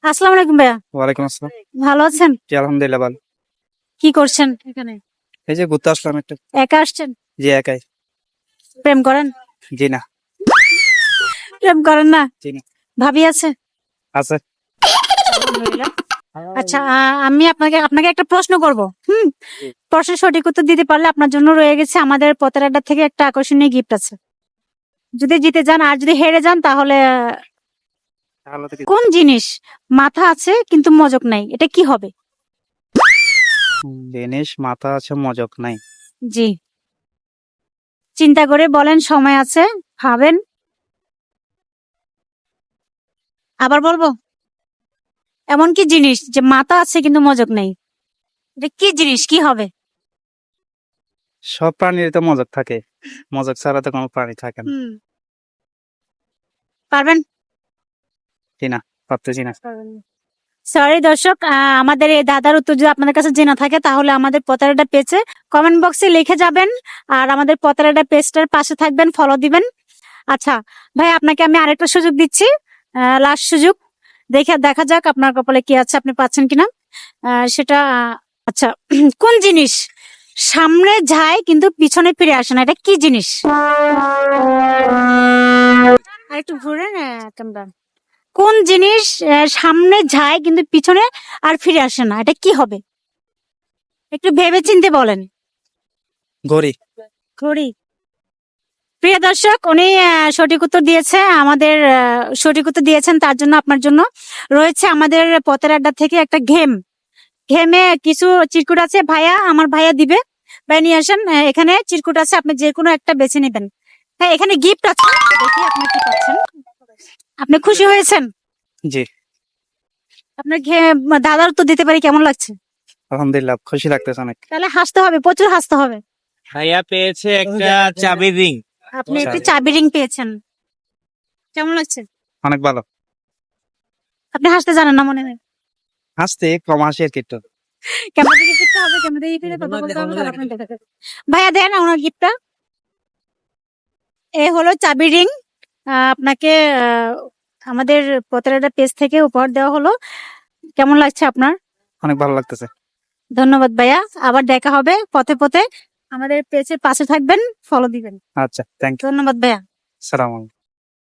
আসসালামু আলাইকুম ভাইয়া। ওয়ালাইকুম আসসালাম। ভালো আছেন? জি আলহামদুলিল্লাহ ভালো। কি করছেন এখানে? এই যে ঘুরতে আসলাম একটু। একা আসছেন? জি একাই। প্রেম করেন? জি না। প্রেম করেন না? জি না। ভাবি আছে? আছে। আলহামদুলিল্লাহ। আচ্ছা, আমি আপনাকে আপনাকে একটা প্রশ্ন করব। হুম। জি। প্রশ্নের সঠিক উত্তর দিতে পারলে আপনার জন্য রয়ে গেছে আমাদের পতের আড্ডা থেকে একটা আকর্ষণীয় গিফট আছে। যদি জিতে যান আর যদি হেরে যান তাহলে তাহলে তো কোন জিনিস মাথা আছে কিন্তু মজক নাই? এটা কি হবে? জিনিস মাথা আছে মজক নাই। জি। চিন্তা করে বলেন, সময় আছে, ভাবেন। আবার বলবো? এমন কি জিনিস যে মাথা আছে কিন্তু মজক নাই? এটা কি জিনিস, কি হবে? সব প্রাণীর তো মজক থাকে, মজক ছাড়া তো কোনো প্রাণী থাকে না। হুম। পারবেন? জি না, পারতেছি না। সরি দর্শক, আমাদের এই দাদার উত্তর যদি আপনাদের কাছে জেনা থাকে তাহলে আমাদের পতাকাটা পেজে কমেন্ট বক্সে লিখে যাবেন। আর আমাদের পতাকাটা পেজটার পাশে থাকবেন, ফলো দিবেন। আচ্ছা ভাই, আপনাকে আমি আরেকটা সুযোগ দিচ্ছি, লাস্ট সুযোগ। দেখা যাক আপনার কপালে কি আছে, আপনি পাচ্ছেন কিনা। সেটা আচ্ছা, কোন জিনিস সামনে যায় কিন্তু পিছনে ফিরে আসে না? এটা কি জিনিস? আর একটু ঘুরে না ক্যামেরা। কোন জিনিস সামনে যায় কিন্তু পিছনে আর ফিরে আসে না? এটা কি হবে? একটু ভেবে চিন্তে বলেন। ঘড়ি। ঘড়ি। প্রিয় দর্শক, উনি সঠিক উত্তর দিয়েছে। আমাদের সঠিক উত্তর দিয়েছেন, তার জন্য আপনার জন্য রয়েছে আমাদের পথের আড্ডা থেকে একটা ঘেমে কিছু চিরকুট আছে। ভাইয়া, আমার ভাইয়া দিবে। ভাই নিয়ে আসেন। এখানে চিরকুট আছে, আপনি যে কোনো একটা বেছে নেবেন। হ্যাঁ, এখানে গিফট আছে, দেখি আপনি কি পাচ্ছেন। আপনি খুশি হয়েছেন? জি আপনার দাদার উত্তর দিতে পারি কেমন লাগছে? আলহামদুলিল্লাহ, খুশি লাগতেছে অনেক। তাহলে হাসতে হবে, প্রচুর হাসতে হবে। ভাইয়া পেয়েছে একটা চাবির রিং। আপনি আচ্ছা। একটি চাবি রিং পেয়েছেন, কেমন লাগছে? অনেক ভালো। আপনি হাসতে জানেন না মনে হয়। হাসতে কম হাসি আর কি একটু। ক্যামেরা দিকে ফিরতে হবে, ক্যামেরা দিকে ফিরে কথা বলতে হবে, তাহলে আপনার দেখা যাবে। ভাইয়া দেন ওনার গিফটটা। এ হলো চাবি রিং। আপনাকে আমাদের পতেরাটা পেজ থেকে উপহার দেওয়া হলো। কেমন লাগছে আপনার? অনেক ভালো লাগতেছে। ধন্যবাদ ভাইয়া, আবার দেখা হবে পথে পথে। আমাদের পেজের পাশে থাকবেন, ফলো দিবেন। আচ্ছা, থ্যাংক ইউ। ধন্যবাদ ভাইয়া। সালাম আলাইকুম।